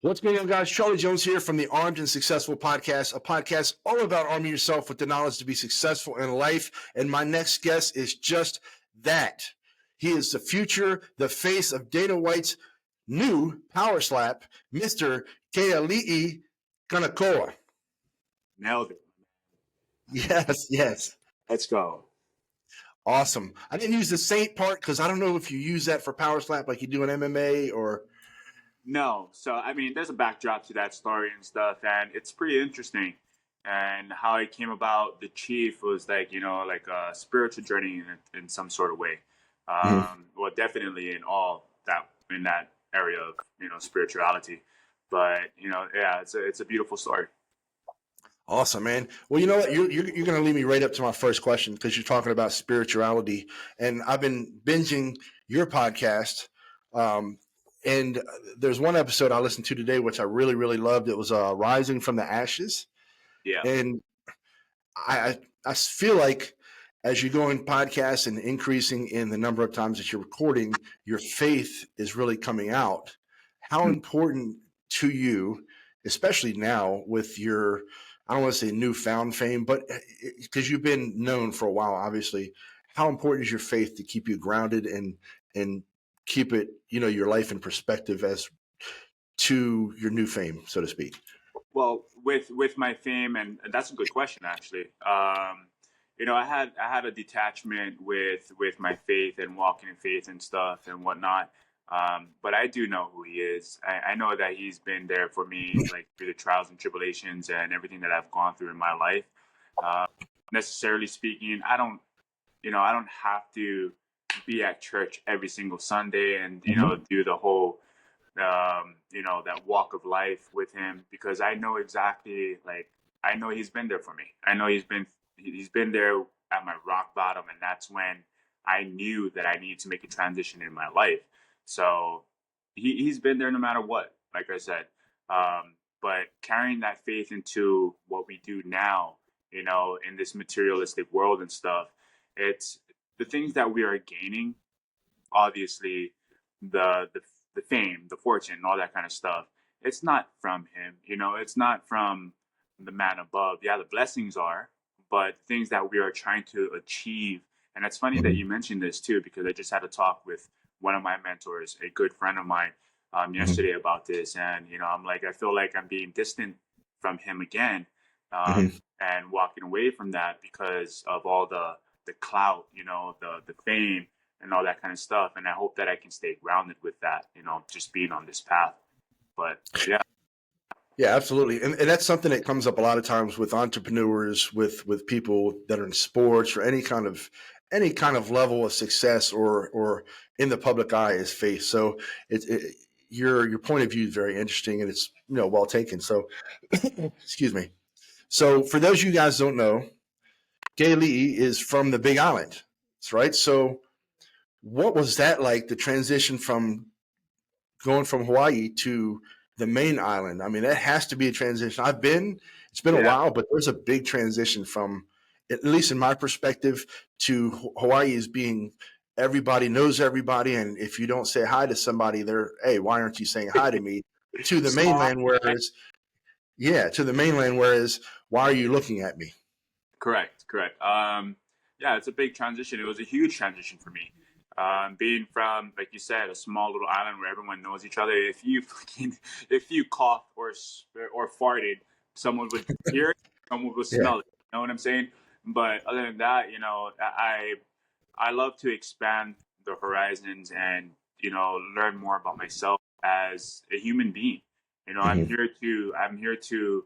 What's going on, guys? Charlie Jones here from the Armed and Successful podcast, a podcast all about arming yourself with the knowledge to be successful in life. And my next guest is just that. He is the future, the face of Dana White's new Powerslap, Mr. Ke'ali'i Kanekoa. Nailed it. Yes. Let's go. Awesome. I didn't use the Saint part because I don't know if you use that for Powerslap like you do in MMA or... No. So, I mean, there's a backdrop to that story and stuff, and it's pretty interesting. And how it came about, the chief was like, like a spiritual journey in some sort of way. Well, definitely in that area of, spirituality. But, it's a beautiful story. Awesome, man. Well, you know what? You're going to lead me right up to my first question because you're talking about spirituality. And I've been binging your podcast. And there's one episode I listened to today, which I really, really loved. It was Rising from the Ashes. Yeah. And I feel like as you go in podcasts and increasing in the number of times that you're recording, your faith is really coming out. How important to you, especially now with your, I don't want to say newfound fame, but because you've been known for a while, obviously, how important is your faith to keep you grounded and keep it, your life in perspective as to your new fame, so to speak? Well, with my fame, and that's a good question, actually. I had a detachment with my faith and walking in faith and stuff and whatnot. But I do know who he is. I know that he's been there for me, like through the trials and tribulations and everything that I've gone through in my life. Necessarily speaking, I don't have to be at church every single Sunday and, do the whole, that walk of life with him, because I know exactly, I know he's been there for me. I know he's been there at my rock bottom. And that's when I knew that I needed to make a transition in my life. So he's been there no matter what, like I said. But carrying that faith into what we do now, in this materialistic world and stuff, it's the things that we are gaining, obviously, the fame, the fortune, all that kind of stuff. It's not from him, it's not from the man above. Yeah, the blessings are, but things that we are trying to achieve. And it's funny that you mentioned this too, because I just had a talk with one of my mentors, a good friend of mine, yesterday about this. And, I'm like, I feel like I'm being distant from him again, and walking away from that because of all the clout, the fame and all that kind of stuff. And I hope that I can stay grounded with that, just being on this path. But yeah. Yeah, absolutely. And that's something that comes up a lot of times with entrepreneurs, with people that are in sports or any kind of level of success or in the public eye is faith. So your point of view is very interesting and it's, well taken. So excuse me. So for those of you guys don't know, Ke'ali'i is from the Big Island. That's right. So what was that like, the transition from going from Hawaii to the main island? I mean, that has to be a transition. It's been a while, but there's a big transition from, at least in my perspective, to Hawaii as being everybody knows everybody. And if you don't say hi to somebody, hey, why aren't you saying hi to me? To the mainland, whereas, why are you looking at me? Correct. Yeah, it's a big transition. It was a huge transition for me. Being from, like you said, a small little island where everyone knows each other. If you coughed or farted, someone would hear it, someone would smell it. You know what I'm saying? But other than that, I love to expand the horizons and, learn more about myself as a human being. I'm here to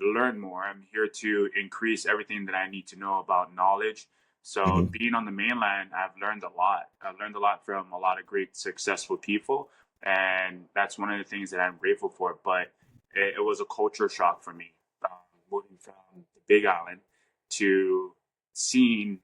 learn more. I'm here to increase everything that I need to know about knowledge. So being on the mainland, I've learned a lot. I've learned a lot from a lot of great, successful people. And that's one of the things that I'm grateful for. But it was a culture shock for me, moving from the Big Island to seeing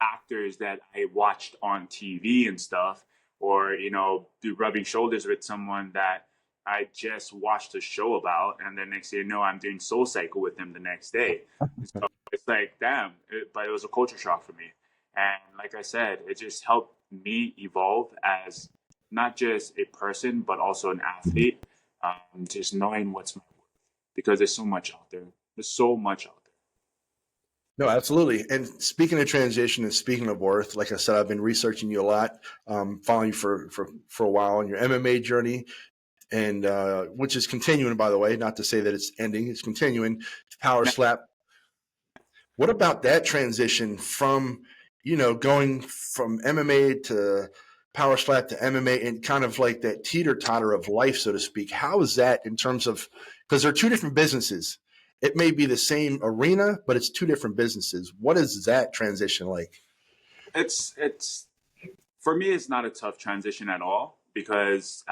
actors that I watched on TV and stuff, or, do rubbing shoulders with someone that I just watched a show about. And then next thing you know, I'm doing Soul Cycle with them the next day. So it's like, damn, but it was a culture shock for me. And like I said, it just helped me evolve as not just a person, but also an athlete. just knowing what's my worth, because there's so much out there. There's so much out there. No, absolutely. And speaking of transition and speaking of worth, like I said, I've been researching you a lot, following you for a while on your MMA journey, and which is continuing, by the way. Not to say that it's ending; it's continuing. Power Now, slap. What about that transition from, going from MMA to power slap to MMA and kind of like that teeter totter of life, so to speak? How is that in terms of, because they're two different businesses? It may be the same arena, but it's two different businesses. What is that transition like? it's for me, it's not a tough transition at all because,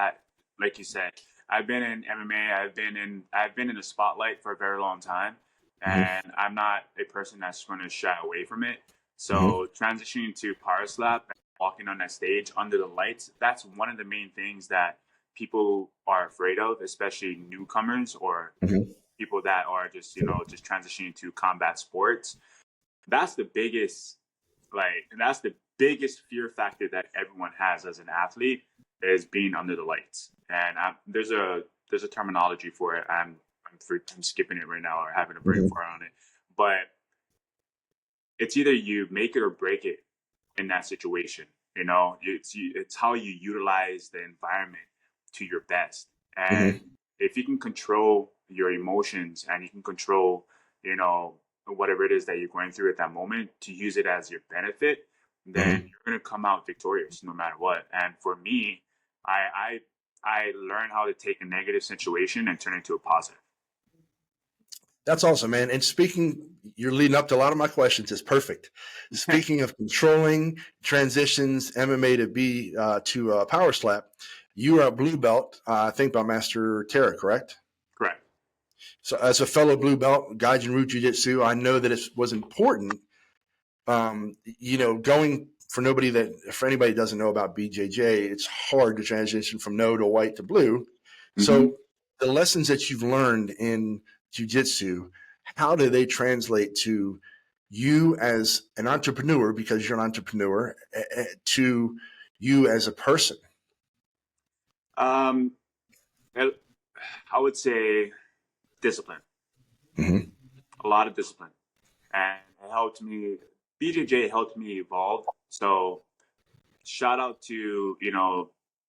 like you said, I've been in MMA. I've been in the spotlight for a very long time, Mm-hmm. and I'm not a person that's going to shy away from it. Mm-hmm. So transitioning to power slap and walking on that stage under the lights, that's one of the main things that people are afraid of, especially newcomers or Mm-hmm. people that are just transitioning to combat sports. That's the biggest that's the biggest fear factor that everyone has as an athlete, is being under the lights. And there's a terminology for it. I'm skipping it right now or having a brain Mm-hmm. fart on it. But it's either you make it or break it in that situation. It's how you utilize the environment to your best. And Mm-hmm. if you can control your emotions and you can control, you know, whatever it is that you're going through at that moment, to use it as your benefit, then Mm-hmm. you're going to come out victorious no matter what. And for me, I I learned how to take a negative situation and turn it into a positive. That's awesome, man. And speaking, you're leading up to a lot of my questions. It's perfect. Speaking of controlling transitions, MMA to B to power slap, you are a blue belt, I think, by Master Terra, correct? Correct. So, as a fellow blue belt, Gaijin Root Jiu Jitsu, I know that it was important. Going for anybody who doesn't know about BJJ, it's hard to transition from no to white to blue. Hmm. So, the lessons that you've learned in jiu-jitsu, how do they translate to you as an entrepreneur, because you're an entrepreneur, to you as a person? Um, I would say discipline, Mm-hmm. a lot of discipline, and it helped me. BJJ helped me evolve. So shout out to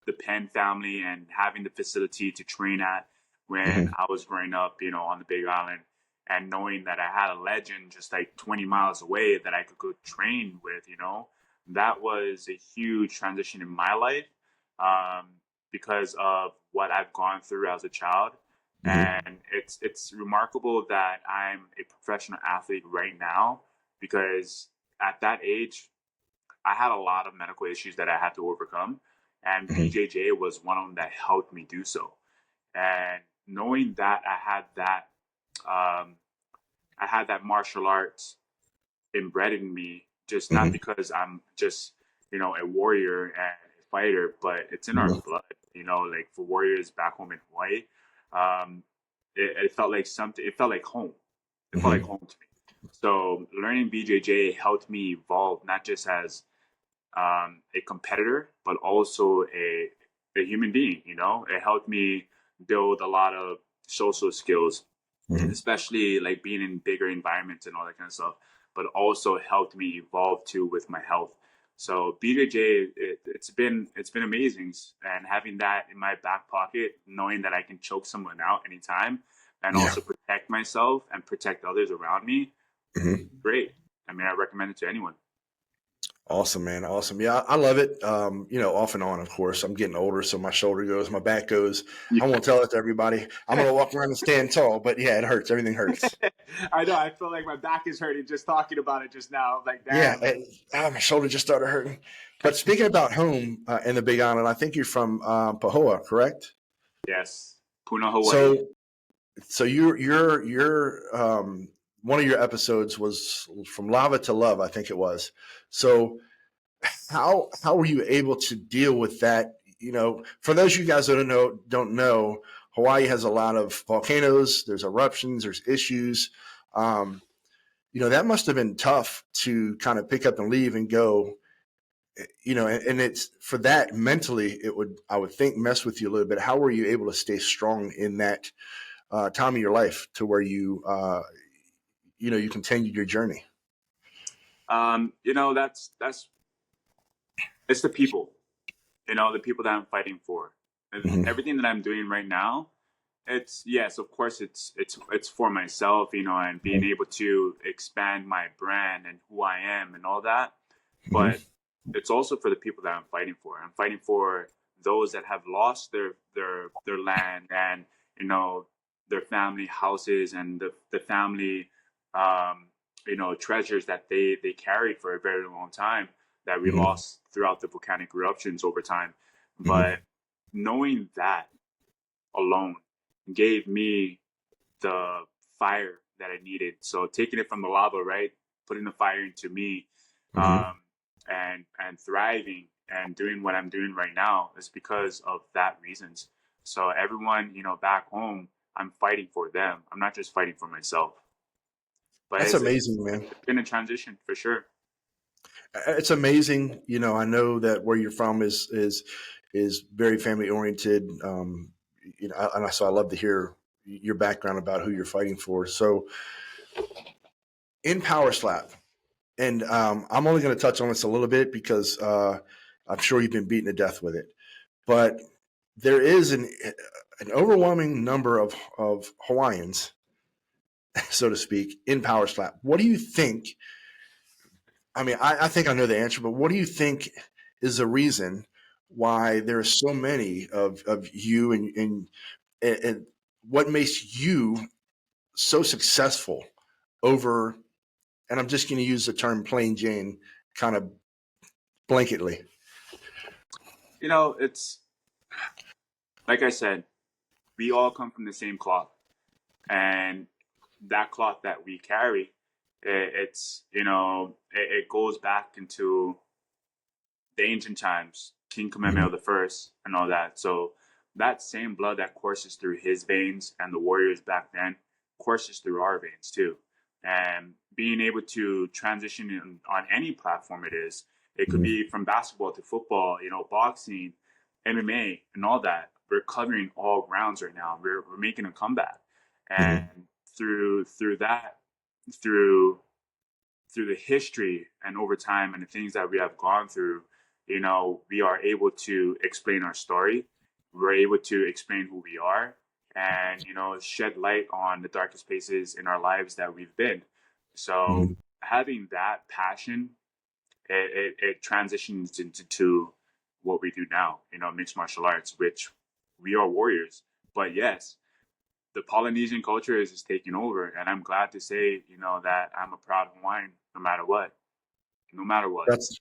the Penn family and having the facility to train at when Mm-hmm. I was growing up, on the Big Island, and knowing that I had a legend just like 20 miles away that I could go train with. That was a huge transition in my life, um, because of what I've gone through as a child. Mm-hmm. And it's remarkable that I'm a professional athlete right now, because at that age I had a lot of medical issues that I had to overcome, and Mm-hmm. BJJ was one of them that helped me do so. And knowing that um, I had that martial arts inbred in me, just not Mm-hmm. because I'm just a warrior and a fighter, but it's in our blood. Like for warriors back home in Hawaii, um, it felt like something. It felt like home. It felt like Mm-hmm. home to me. So learning BJJ helped me evolve, not just as a competitor, but also a human being. It helped me build a lot of social skills, Mm-hmm. especially like being in bigger environments and all that kind of stuff. But also helped me evolve too with my health. So BJJ, it's been amazing, and having that in my back pocket, knowing that I can choke someone out anytime, and Yeah. also protect myself and protect others around me, Mm-hmm. great. I mean, I recommend it to anyone. Awesome, man. Awesome. Yeah, I love it. Off and on, of course. I'm getting older, so my shoulder goes, my back goes. I won't tell it to everybody. I'm going to walk around and stand tall, but yeah, it hurts. Everything hurts. I know. I feel like my back is hurting just talking about it just now. Like, Yeah, damn. my shoulder just started hurting. But speaking about home in the Big Island, I think you're from Pahoa, correct? Yes. Puna, Hawaii. So, so you're one of your episodes was from lava to love, I think it was. So, how were you able to deal with that? For those of you guys that don't know, Hawaii has a lot of volcanoes. There's eruptions. There's issues. Um, that must have been tough to kind of pick up and leave and go. you know, and it's for that mentally, it would, I would think, mess with you a little bit. How were you able to stay strong in that time of your life to where you know, you continued your journey? You know, that's it's the people, you know, the people that I'm fighting for. And Hmm. everything that I'm doing right now, it's yes, of course, it's for myself, you know, and being able to expand my brand and who I am and all that. Hmm. But it's also for the people that I'm fighting for. I'm fighting for those that have lost their land and, you know, their family houses and the family um, you know, treasures that they carried for a very long time that we Hmm. lost throughout the volcanic eruptions over time. Hmm. But knowing that alone gave me the fire that I needed. So taking it from the lava, right, putting the fire into me, Hmm. and thriving and doing what I'm doing right now is because of that reasons. So everyone, you know, back home, I'm fighting for them. I'm not just fighting for myself. But That's amazing, man. it's been a transition for sure. It's amazing. You know, I know that where you're from is very family oriented. You know, and so I love to hear your background about who you're fighting for. So in Power Slap, and I'm only going to touch on this a little bit because I'm sure you've been beaten to death with it. But there is an overwhelming number of Hawaiians, so to speak, in Power Slap. What do you think? I mean, I think I know the answer, but what do you think is the reason why there are so many of you and what makes you so successful over? And I'm just going to use the term plain Jane, kind of blanketly. You know, it's like I said, we all come from the same cloth, and that cloth that we carry, it's you know, it goes back into the ancient times, King Mhm. Kamehameha the First, and all that. So that same blood that courses through his veins and the warriors back then courses through our veins too. And being able to transition on any platform it is, it could Mhm. be from basketball to football, you know, boxing, MMA, and all that. We're covering all grounds right now. We're making a comeback, Mhm. and through that, through through the history and over time and the things that we have gone through, you know, we are able to explain our story. We're able to explain who we are and, you know, shed light on the darkest places in our lives that we've been. So Mhm. having that passion, it transitions into what we do now, you know, mixed martial arts, which we are warriors. But yes, the Polynesian culture is taking over, and I'm glad to say, you know, that I'm a proud Hawaiian, no matter what, no matter what. That's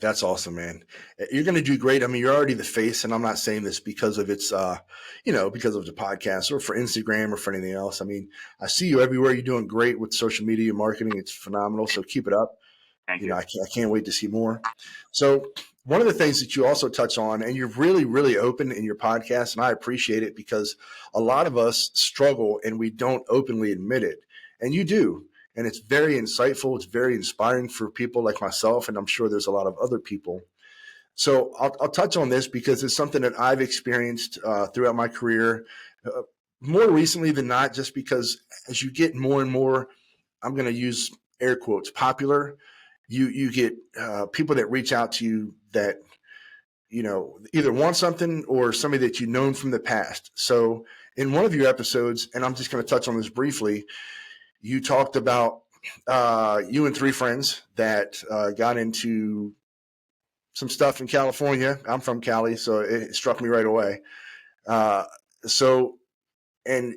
That's awesome, man. You're going to do great. I mean, you're already the face, and I'm not saying this because of its, you know, because of the podcast or for Instagram or for anything else. I mean, I see you everywhere. You're doing great with social media marketing. It's phenomenal. So keep it up. Thank You know, you. I can't wait to see more. So one of the things that you also touch on, and you're really, really open in your podcast, and I appreciate it because a lot of us struggle and we don't openly admit it, and you do. And it's very insightful. It's very inspiring for people like myself, and I'm sure there's a lot of other people. So I'll touch on this because it's something that I've experienced throughout my career, uh, more recently than not, just because as you get more and more, I'm going to use air quotes, popular, you get people that reach out to you that you know either want something or somebody that you've known from the past. So in one of your episodes, and I'm just going to touch on this briefly, you talked about you and three friends that got into some stuff in California. I'm from Cali, so it struck me right away. Uh, so, and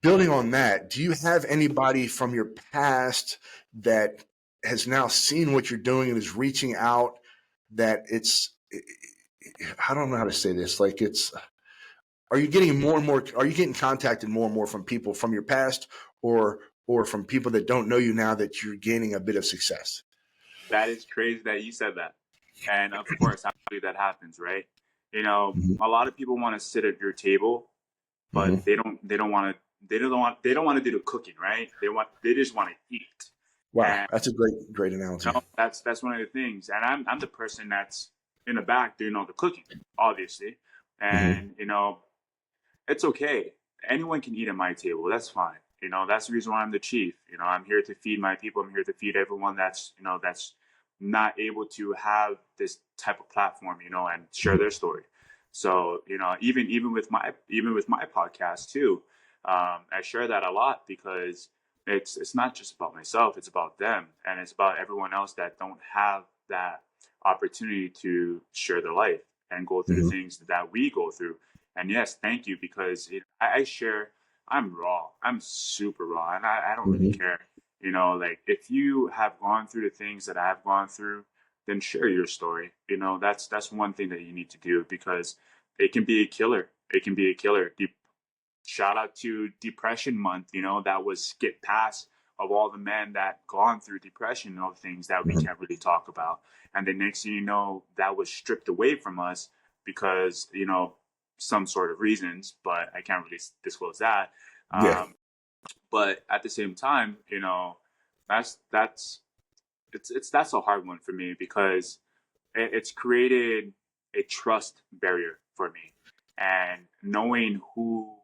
building on that, do you have anybody from your past that has now seen what you're doing and is reaching out? That it's, I don't know how to say this. Like, it's, are you getting more and more? Are you getting contacted more and more from people from your past, or from people that don't know you now that you're gaining a bit of success? That is crazy that you said that. And of course, I believe that happens, right? You know, Mm-hmm. a lot of people want to sit at your table, but Mm-hmm. they don't want to do the cooking, right? They just want to eat. Wow, that's a great analogy. No, that's one of the things, and I'm the person that's in the back doing all the cooking, obviously, Hmm. and it's okay. Anyone can eat at my table. That's fine. That's the reason why I'm the chief. I'm here to feed my people. I'm here to feed everyone that's not able to have this type of platform, and share their story. So, even with my podcast too, I share that a lot because it's not just about myself, it's about them, and it's about everyone else that don't have that opportunity to share their life and go through the Hmm. things that we go through. And yes, thank you, because I share. I'm raw. I'm super raw, and I don't really Hmm. care. Like, if you have gone through the things that I've gone through, then share your story. That's one thing that you need to do, because it can be a killer. It can be a killer. Shout out to Depression Month. That was skipped past of all the men that gone through depression and all the things that we Hmm. can't really talk about. And the next thing you know, that was stripped away from us because some sort of reasons, but I can't really disclose that. Yeah. But at the same time, that's that's a hard one for me, because it's created a trust barrier for me, and knowing who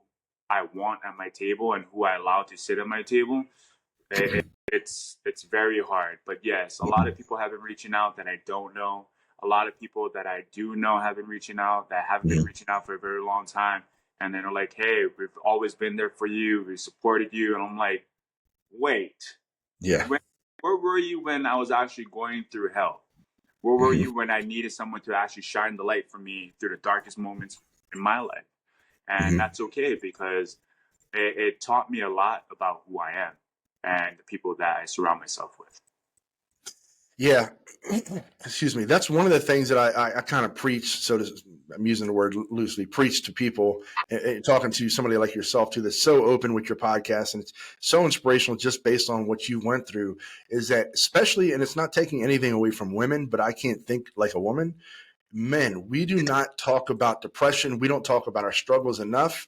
I want at my table and who I allow to sit at my table, it's very hard. But yes, a lot Mhm. of people have been reaching out that I don't know. A lot of people that I do know have been reaching out that haven't been Mhm. reaching out for a very long time, and then they're like, "Hey, we've always been there for you. We supported you," and I'm like, "Wait, Yeah. when, where were you when I was actually going through hell? Where were Hmm. you when I needed someone to actually shine the light for me through the darkest moments in my life?" And Hmm. that's okay, because it taught me a lot about who I am and the people that I surround myself with. Yeah. Excuse me. That's one of the things that I kind of preach. I'm using the word loosely, preach to people, and talking to somebody like yourself too, that's so open with your podcast, and it's so inspirational just based on what you went through. Is that especially, and it's not taking anything away from women, but I can't think like a woman. Men, we do not talk about depression. We don't talk about our struggles enough,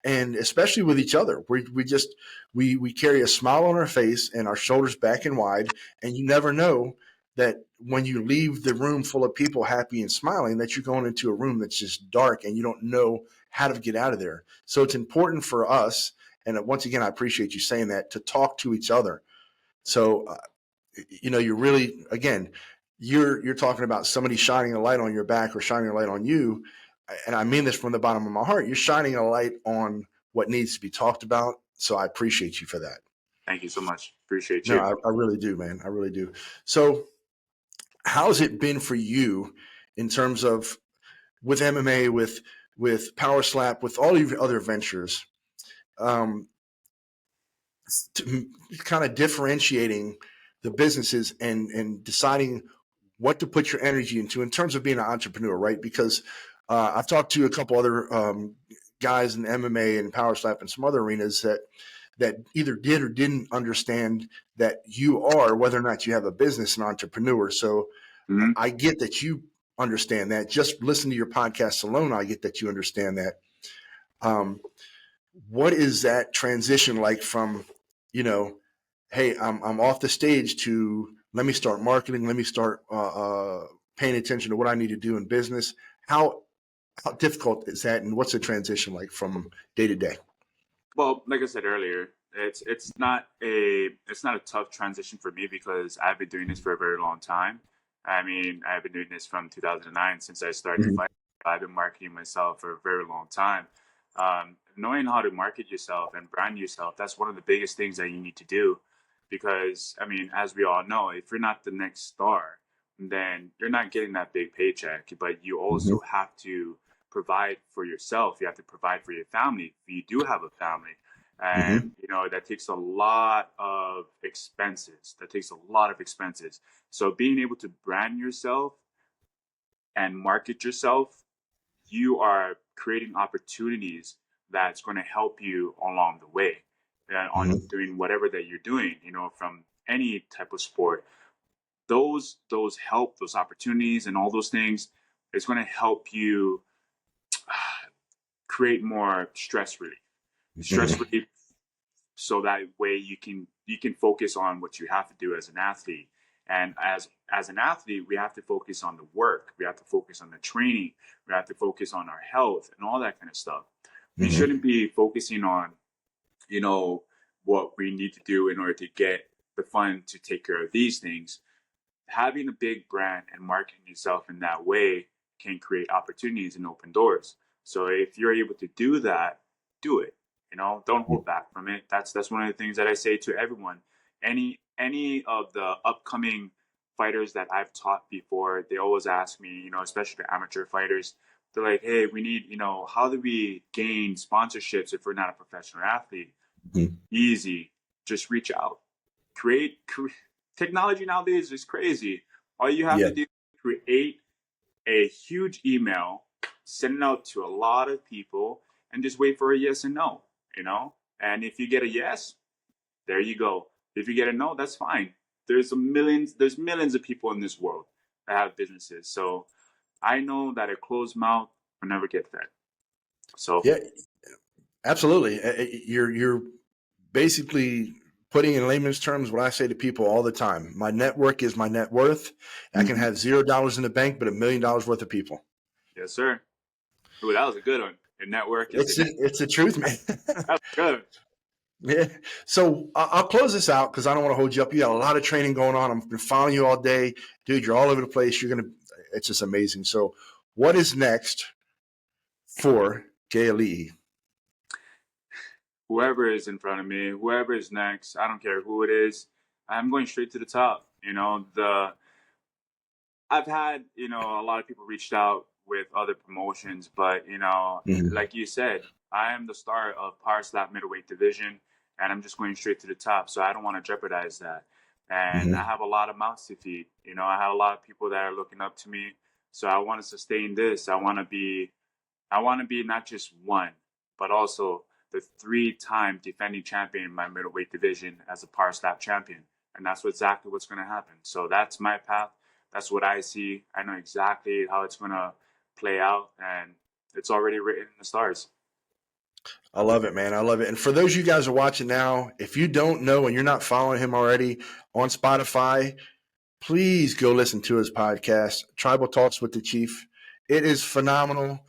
and especially with each other, we just we carry a smile on our face and our shoulders back and wide, and you never know that when you leave the room full of people happy and smiling, that you're going into a room that's just dark and you don't know how to get out of there. So it's important for us, and once again, I appreciate you saying that, to talk to each other. So you're really, again, you're talking about somebody shining a light on your back or shining a light on you, and I mean this from the bottom of my heart. You're shining a light on what needs to be talked about. So I appreciate you for that. Thank you so much. Appreciate No, you. I really do, man. I really do. So how's it been for you in terms of with MMA, with Power Slap, with all of your other ventures, um, to kind of differentiating the businesses and deciding what to put your energy into in terms of being an entrepreneur, right? Because I've talked to a couple other guys in MMA and Power Slap and some other arenas that either did or didn't understand that you are, whether or not you have a business, an entrepreneur. So Mm-hmm. I get that you understand that. Just listen to your podcast alone, I get that you understand that. Um, what is that transition like from, you know, hey, I'm off the stage to let me start marketing, let me start paying attention to what I need to do in business. How difficult is that, and what's the transition like from day to day? Well, like I said earlier, it's not a tough transition for me, because I've been doing this for a very long time. I mean, I've been doing this from 2009, since I started Mm-hmm. fighting. I've been marketing myself for a very long time. Knowing how to market yourself and brand yourself, that's one of the biggest things that you need to do. Because, I mean, as we all know, if you're not the next star, then you're not getting that big paycheck. But you Mm-hmm. also have to provide for yourself. You have to provide for your family if you do have a family. Mm-hmm. And that takes a lot of expenses. So being able to brand yourself and market yourself, you are creating opportunities that's going to help you along the way, on Mm-hmm. doing whatever that you're doing, from any type of sport. Those opportunities and all those things is going to help you create more stress relief. Stress Mm-hmm. relief so that way you can focus on what you have to do as an athlete. And as an athlete, we have to focus on the work. We have to focus on the training. We have to focus on our health and all that kind of stuff. We shouldn't be focusing on, what we need to do in order to get the fund to take care of these things. Having a big brand and marketing yourself in that way can create opportunities and open doors. So if you're able to do that, do it. Don't hold back from it. That's one of the things that I say to everyone. Any of the upcoming fighters that I've taught before, they always ask me, especially the amateur fighters, they're like, hey, we need, how do we gain sponsorships if we're not a professional athlete? Easy. Just reach out. Create technology nowadays is crazy. All you have to do is create a huge email, send it out to a lot of people, and just wait for a yes and no, And if you get a yes, there you go. If you get a no, that's fine. There's millions of people in this world that have businesses. So I know that a closed mouth will never get fed. So yeah, absolutely. You're basically putting in layman's terms what I say to people all the time. My network is my net worth. I can have $0 in the bank, but $1 million worth of people. Yes, sir. Ooh, that was a good one. Your network is it's the truth, man. That's good. Yeah. So I'll close this out because I don't want to hold you up. You got a lot of training going on. I've been following you all day. Dude, you're all over the place. It's just amazing. So what is next for Ke'ali'i? Whoever is in front of me, whoever is next, I don't care who it is, I'm going straight to the top. I've had, a lot of people reached out with other promotions, but, like you said, I am the star of Powerslap middleweight division, and I'm just going straight to the top. So I don't want to jeopardize that. And I have a lot of mouths to feed. I have a lot of people that are looking up to me. So I want to sustain this. I want to be not just one, but also the 3-time defending champion in my middleweight division as a Powerslap champion. And that's exactly what's going to happen. So that's my path. That's what I see. I know exactly how it's going to play out, and it's already written in the stars. I love it, man. I love it. And for those of you guys who are watching now, if you don't know and you're not following him already on Spotify, please go listen to his podcast, Tribal Talks with the Chief. It is phenomenal.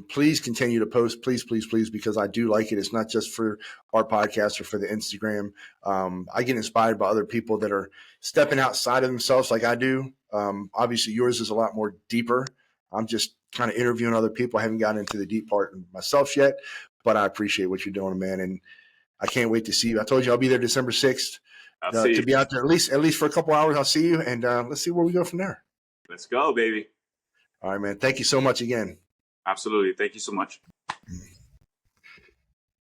Please continue to post, please, because I do like it. It's not just for our podcast or for the Instagram. I get inspired by other people that are stepping outside of themselves like I do. Obviously, yours is a lot more deeper. I'm just kind of interviewing other people. I haven't gotten into the deep part myself yet, but I appreciate what you're doing, man. And I can't wait to see you. I told you I'll be there December 6th to be out there at least for a couple hours. I'll see you, and let's see where we go from there. Let's go, baby. All right, man. Thank you so much again. Absolutely. Thank you so much.